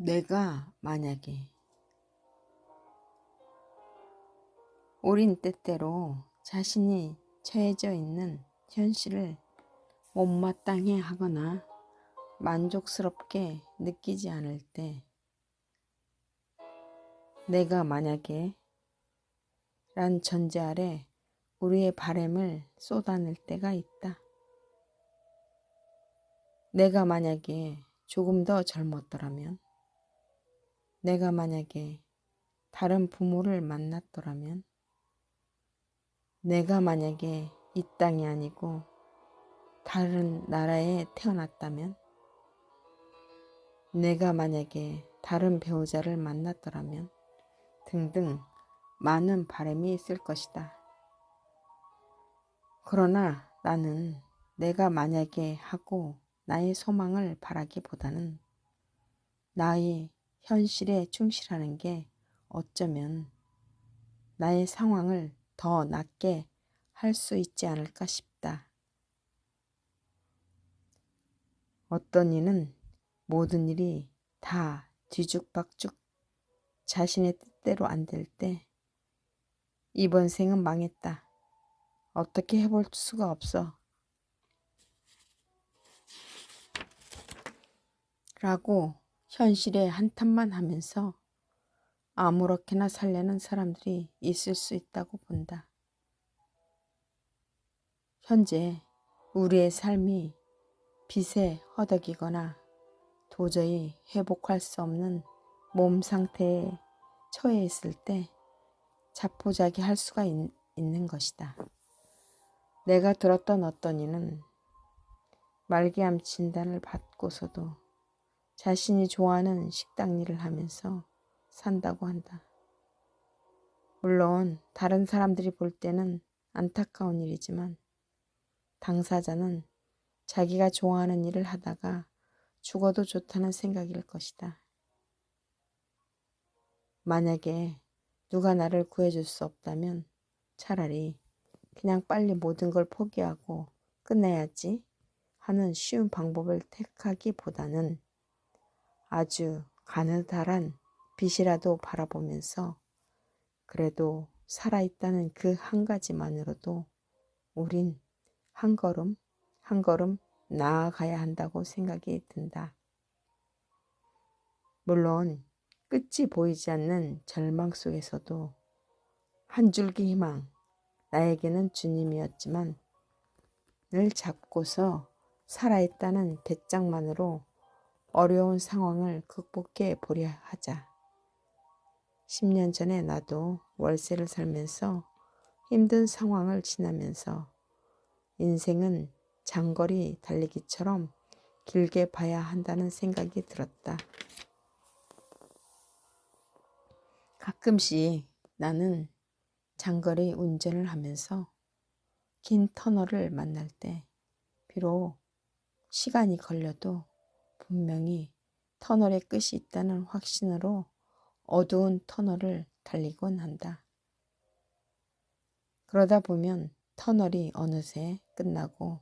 내가 만약에 우린 때때로 자신이 처해져 있는 현실을 못마땅해 하거나 만족스럽게 느끼지 않을 때 내가 만약에 란 전제 아래 우리의 바램을 쏟아낼 때가 있다. 내가 만약에 조금 더 젊었더라면, 내가 만약에 다른 부모를 만났더라면, 내가 만약에 이 땅이 아니고 다른 나라에 태어났다면, 내가 만약에 다른 배우자를 만났더라면 등등 많은 바람이 있을 것이다. 그러나 나는 내가 만약에 하고 나의 소망을 바라기보다는 나의 현실에 충실하는 게 어쩌면 나의 상황을 더 낫게 할 수 있지 않을까 싶다. 어떤 이는 모든 일이 다 뒤죽박죽 자신의 뜻대로 안 될 때 이번 생은 망했다. 어떻게 해볼 수가 없어. 라고 현실에 한탄만 하면서 아무렇게나 살려는 사람들이 있을 수 있다고 본다. 현재 우리의 삶이 빚에 허덕이거나 도저히 회복할 수 없는 몸 상태에 처해 있을 때 자포자기할 수가 있는 것이다. 내가 들었던 어떤 이는 말기암 진단을 받고서도 자신이 좋아하는 식당 일을 하면서 산다고 한다. 물론 다른 사람들이 볼 때는 안타까운 일이지만 당사자는 자기가 좋아하는 일을 하다가 죽어도 좋다는 생각일 것이다. 만약에 누가 나를 구해줄 수 없다면 차라리 그냥 빨리 모든 걸 포기하고 끝내야지 하는 쉬운 방법을 택하기보다는 아주 가느다란 빛이라도 바라보면서 그래도 살아있다는 그 한 가지만으로도 우린 한 걸음 한 걸음 나아가야 한다고 생각이 든다. 물론 끝이 보이지 않는 절망 속에서도 한 줄기 희망, 나에게는 주님이었지만 늘 잡고서 살아있다는 배짱만으로 어려운 상황을 극복해 보려 하자. 10년 전에 나도 월세를 살면서 힘든 상황을 지나면서 인생은 장거리 달리기처럼 길게 봐야 한다는 생각이 들었다. 가끔씩 나는 장거리 운전을 하면서 긴 터널을 만날 때 비록 시간이 걸려도 분명히 터널의 끝이 있다는 확신으로 어두운 터널을 달리곤 한다. 그러다 보면 터널이 어느새 끝나고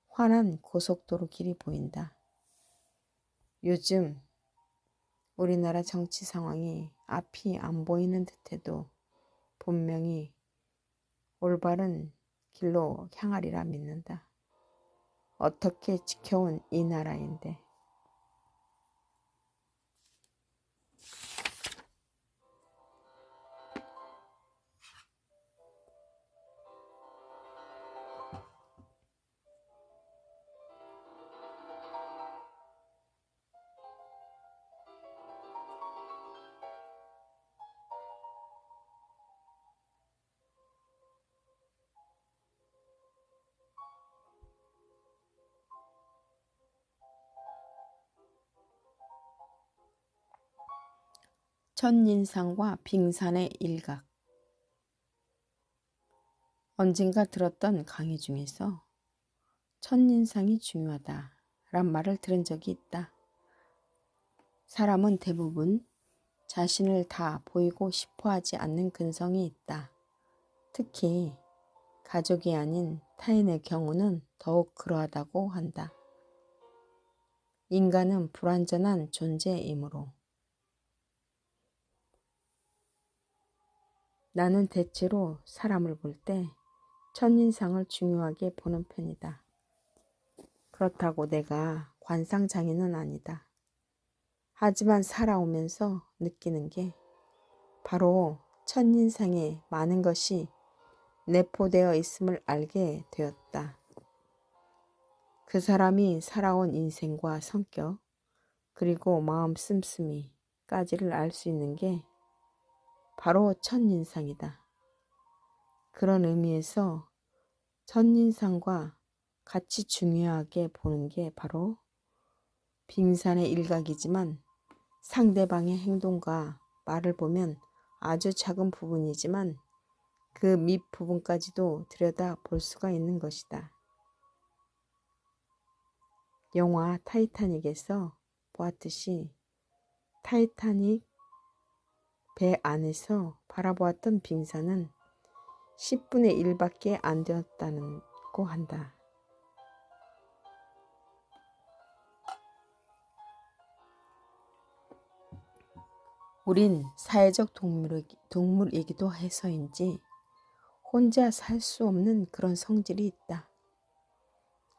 환한 고속도로 길이 보인다. 요즘 우리나라 정치 상황이 앞이 안 보이는 듯해도 분명히 올바른 길로 향하리라 믿는다. 어떻게 지켜온 이 나라인데. 첫인상과 빙산의 일각. 언젠가 들었던 강의 중에서 첫인상이 중요하다란 말을 들은 적이 있다. 사람은 대부분 자신을 다 보이고 싶어 하지 않는 근성이 있다. 특히 가족이 아닌 타인의 경우는 더욱 그러하다고 한다. 인간은 불완전한 존재이므로 나는 대체로 사람을 볼 때 첫인상을 중요하게 보는 편이다. 그렇다고 내가 관상장애는 아니다. 하지만 살아오면서 느끼는 게 바로 첫인상에 많은 것이 내포되어 있음을 알게 되었다. 그 사람이 살아온 인생과 성격, 그리고 마음 씀씀이까지를 알 수 있는 게 바로 첫인상이다. 그런 의미에서 첫인상과 같이 중요하게 보는 게 바로 빙산의 일각이지만 상대방의 행동과 말을 보면 아주 작은 부분이지만 그 밑부분까지도 들여다 볼 수가 있는 것이다. 영화 타이타닉에서 보았듯이 타이타닉 배 안에서 바라보았던 빙산은 10분의 1밖에 안 되었다고 한다. 우린 사회적 동물이기도 해서인지 혼자 살 수 없는 그런 성질이 있다.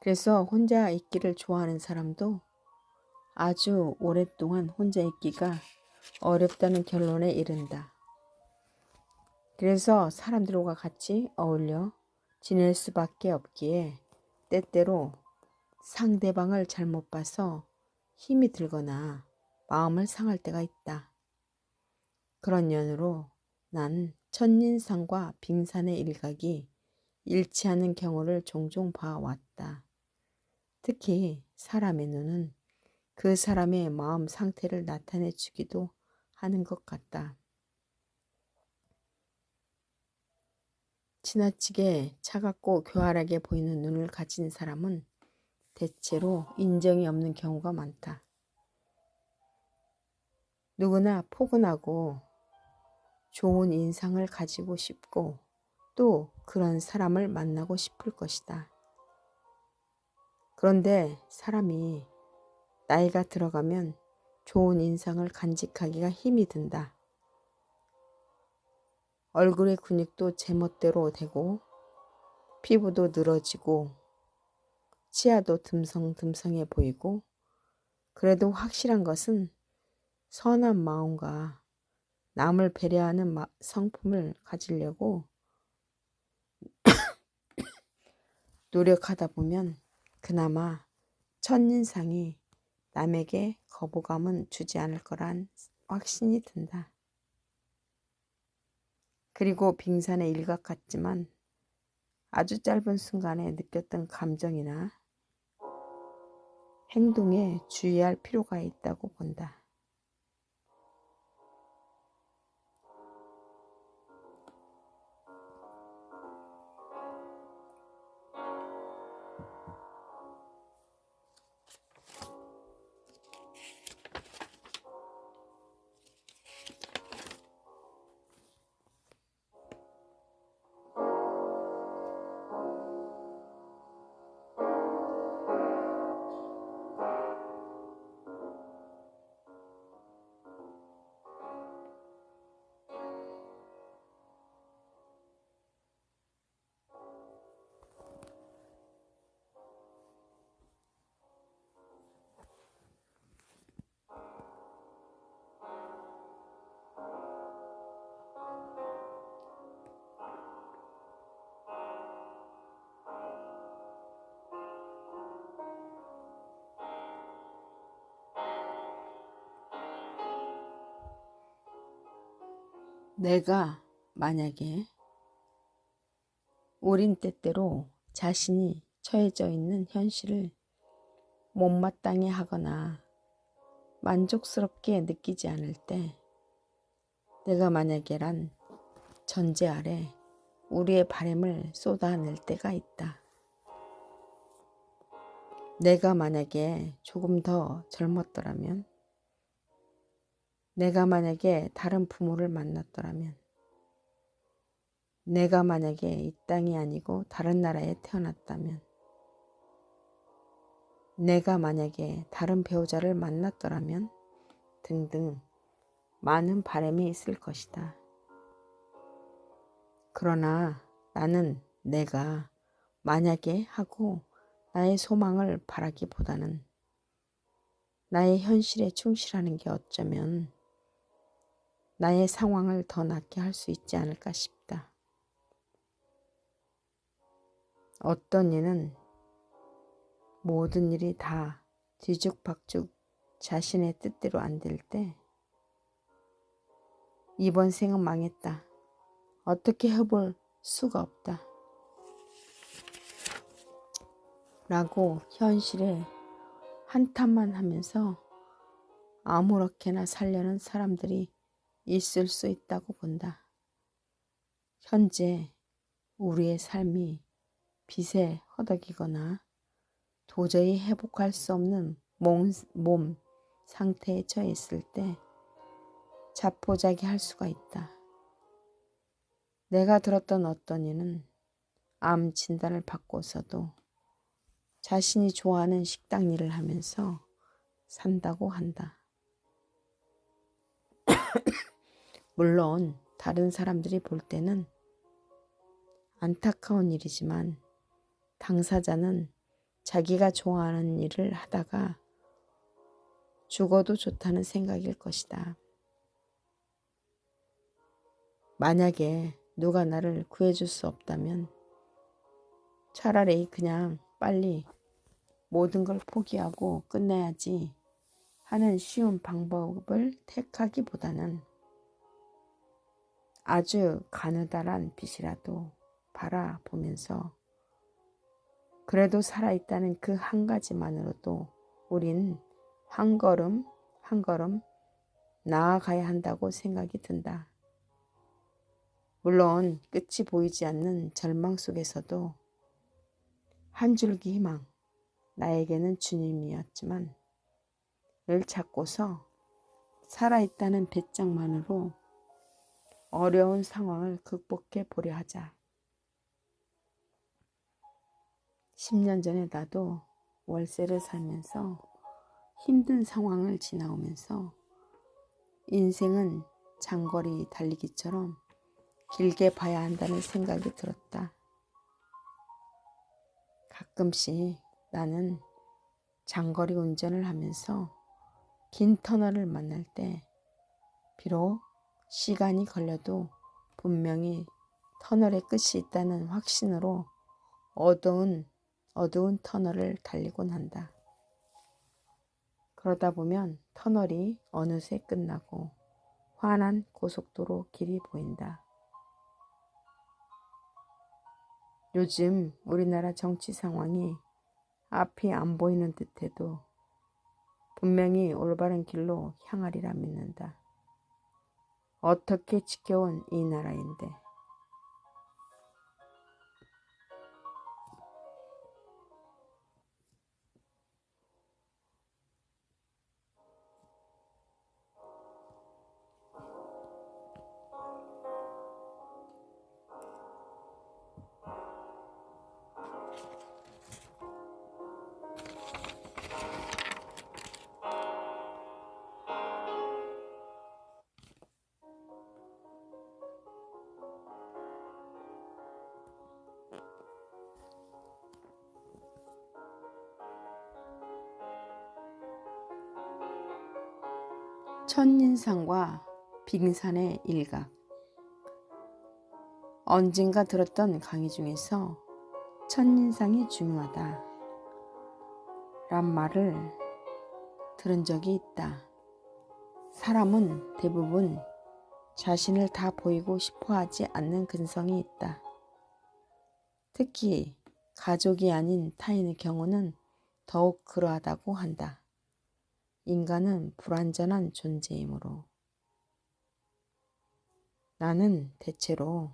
그래서 혼자 있기를 좋아하는 사람도 아주 오랫동안 혼자 있기가 어렵다는 결론에 이른다. 그래서 사람들과 같이 어울려 지낼 수밖에 없기에 때때로 상대방을 잘못 봐서 힘이 들거나 마음을 상할 때가 있다. 그런 연유로 난 첫인상과 빙산의 일각이 일치하는 경우를 종종 봐왔다. 특히 사람의 눈은 그 사람의 마음 상태를 나타내 주기도 하는 것 같다. 지나치게 차갑고 교활하게 보이는 눈을 가진 사람은 대체로 인정이 없는 경우가 많다. 누구나 포근하고 좋은 인상을 가지고 싶고 또 그런 사람을 만나고 싶을 것이다. 그런데 사람이 나이가 들어가면 좋은 인상을 간직하기가 힘이 든다. 얼굴의 근육도 제멋대로 되고 피부도 늘어지고 치아도 듬성듬성해 보이고 그래도 확실한 것은 선한 마음과 남을 배려하는 성품을 가지려고 노력하다 보면 그나마 첫인상이 남에게 거부감은 주지 않을 거란 확신이 든다. 그리고 빙산의 일각 같지만 아주 짧은 순간에 느꼈던 감정이나 행동에 주의할 필요가 있다고 본다. 내가 만약에 우린 때때로 자신이 처해져 있는 현실을 못마땅해 하거나 만족스럽게 느끼지 않을 때 내가 만약에란 전제 아래 우리의 바람을 쏟아낼 때가 있다. 내가 만약에 조금 더 젊었더라면, 내가 만약에 다른 부모를 만났더라면, 내가 만약에 이 땅이 아니고 다른 나라에 태어났다면, 내가 만약에 다른 배우자를 만났더라면 등등 많은 바람이 있을 것이다. 그러나 나는 내가 만약에 하고 나의 소망을 바라기보다는 나의 현실에 충실하는 게 어쩌면 나의 상황을 더 낫게 할 수 있지 않을까 싶다. 어떤 이는 모든 일이 다 뒤죽박죽 자신의 뜻대로 안 될 때 이번 생은 망했다. 어떻게 해볼 수가 없다. 라고 현실에 한탄만 하면서 아무렇게나 살려는 사람들이 있을 수 있다고 본다. 현재 우리의 삶이 빚에 허덕이거나 도저히 회복할 수 없는 몸 상태에 처해 있을 때 자포자기할 수가 있다. 내가 들었던 어떤 이는 암 진단을 받고서도 자신이 좋아하는 식당 일을 하면서 산다고 한다. 물론 다른 사람들이 볼 때는 안타까운 일이지만 당사자는 자기가 좋아하는 일을 하다가 죽어도 좋다는 생각일 것이다. 만약에 누가 나를 구해줄 수 없다면 차라리 그냥 빨리 모든 걸 포기하고 끝내야지 하는 쉬운 방법을 택하기보다는 아주 가느다란 빛이라도 바라보면서 그래도 살아있다는 그 한 가지만으로도 우린 한 걸음 한 걸음 나아가야 한다고 생각이 든다. 물론 끝이 보이지 않는 절망 속에서도 한 줄기 희망, 나에게는 주님이었지만 을 찾고서 살아있다는 배짱만으로 어려운 상황을 극복해 보려 하자. 10년 전에 나도 월세를 살면서 힘든 상황을 지나오면서 인생은 장거리 달리기처럼 길게 봐야 한다는 생각이 들었다. 가끔씩 나는 장거리 운전을 하면서 긴 터널을 만날 때 비록 시간이 걸려도 분명히 터널의 끝이 있다는 확신으로 어두운 터널을 달리곤 한다. 그러다 보면 터널이 어느새 끝나고 환한 고속도로 길이 보인다. 요즘 우리나라 정치 상황이 앞이 안 보이는 듯해도 분명히 올바른 길로 향하리라 믿는다. 어떻게 지켜온 이 나라인데. 첫인상과 빙산의 일각. 언젠가 들었던 강의 중에서 첫인상이 중요하다 란 말을 들은 적이 있다. 사람은 대부분 자신을 다 보이고 싶어 하지 않는 근성이 있다. 특히 가족이 아닌 타인의 경우는 더욱 그러하다고 한다. 인간은 불완전한 존재이므로. 나는 대체로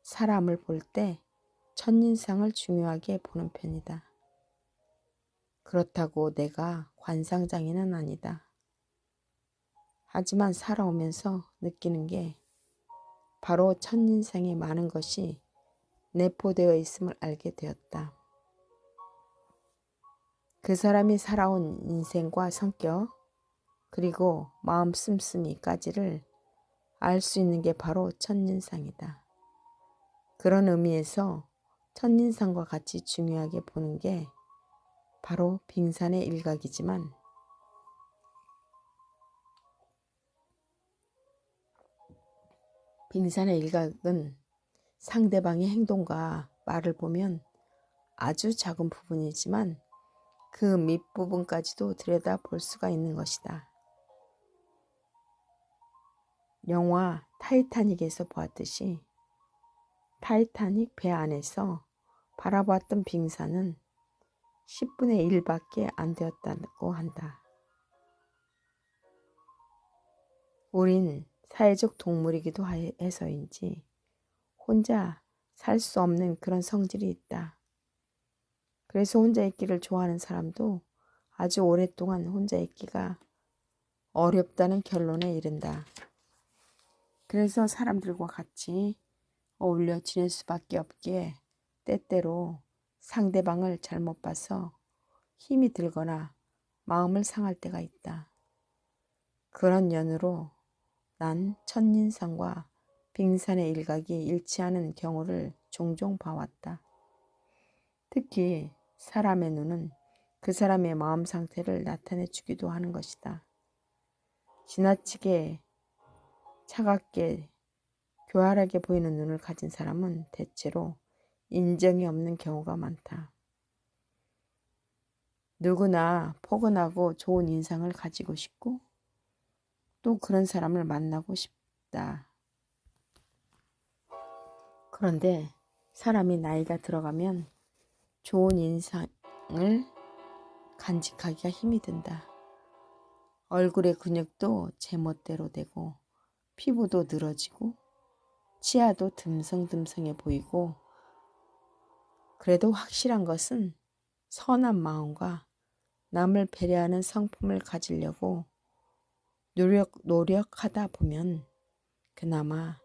사람을 볼 때 첫인상을 중요하게 보는 편이다. 그렇다고 내가 관상장애는 아니다. 하지만 살아오면서 느끼는 게 바로 첫인상에 많은 것이 내포되어 있음을 알게 되었다. 그 사람이 살아온 인생과 성격, 그리고 마음 씀씀이까지를 알 수 있는 게 바로 첫인상이다. 그런 의미에서 첫인상과 같이 중요하게 보는 게 바로 빙산의 일각이지만 빙산의 일각은 상대방의 행동과 말을 보면 아주 작은 부분이지만 그 밑부분까지도 들여다볼 수가 있는 것이다. 영화 타이타닉에서 보았듯이 타이타닉 배 안에서 바라보았던 빙산은 10분의 1밖에 안 되었다고 한다. 우린 사회적 동물이기도 해서인지 혼자 살 수 없는 그런 성질이 있다. 그래서 혼자 있기를 좋아하는 사람도 아주 오랫동안 혼자 있기가 어렵다는 결론에 이른다. 그래서 사람들과 같이 어울려 지낼 수밖에 없기에 때때로 상대방을 잘못 봐서 힘이 들거나 마음을 상할 때가 있다. 그런 연유로 난 첫인상과 빙산의 일각이 일치하는 경우를 종종 봐왔다. 특히 사람의 눈은 그 사람의 마음 상태를 나타내 주기도 하는 것이다. 지나치게 차갑게 교활하게 보이는 눈을 가진 사람은 대체로 인정이 없는 경우가 많다. 누구나 포근하고 좋은 인상을 가지고 싶고 또 그런 사람을 만나고 싶다. 그런데 사람이 나이가 들어가면 좋은 인상을 간직하기가 힘이 든다. 얼굴의 근육도 제멋대로 되고 피부도 늘어지고 치아도 듬성듬성해 보이고 그래도 확실한 것은 선한 마음과 남을 배려하는 성품을 가지려고 노력하다 보면 그나마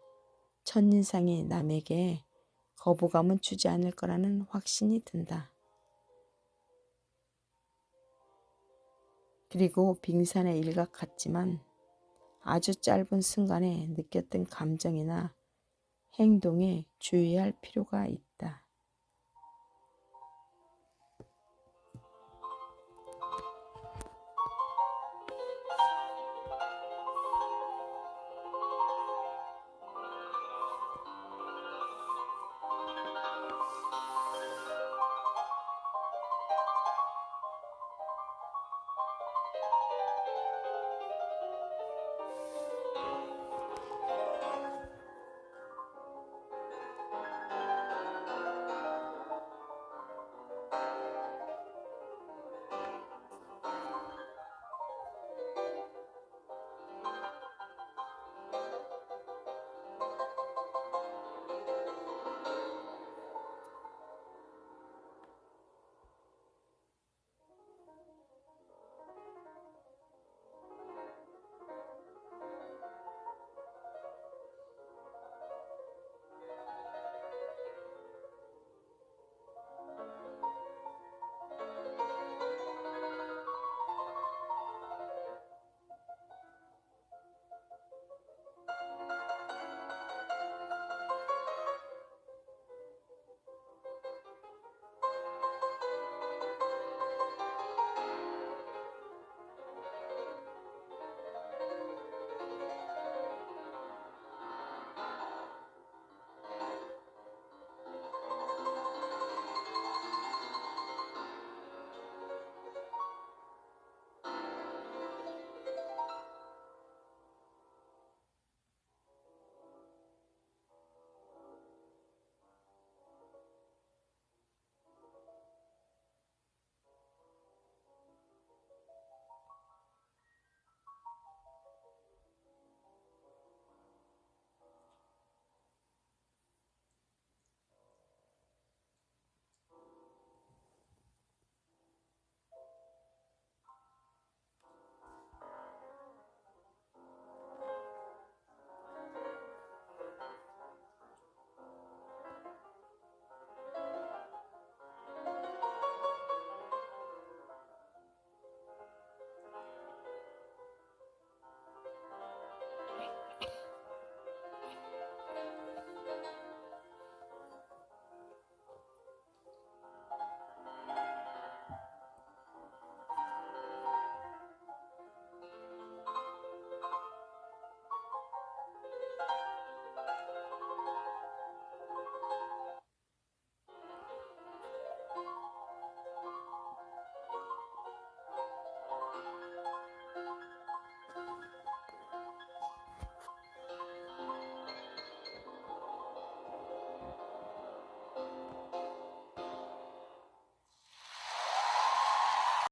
첫인상이 남에게 거부감은 주지 않을 거라는 확신이 든다. 그리고 빙산의 일각 같지만 아주 짧은 순간에 느꼈던 감정이나 행동에 주의할 필요가 있다.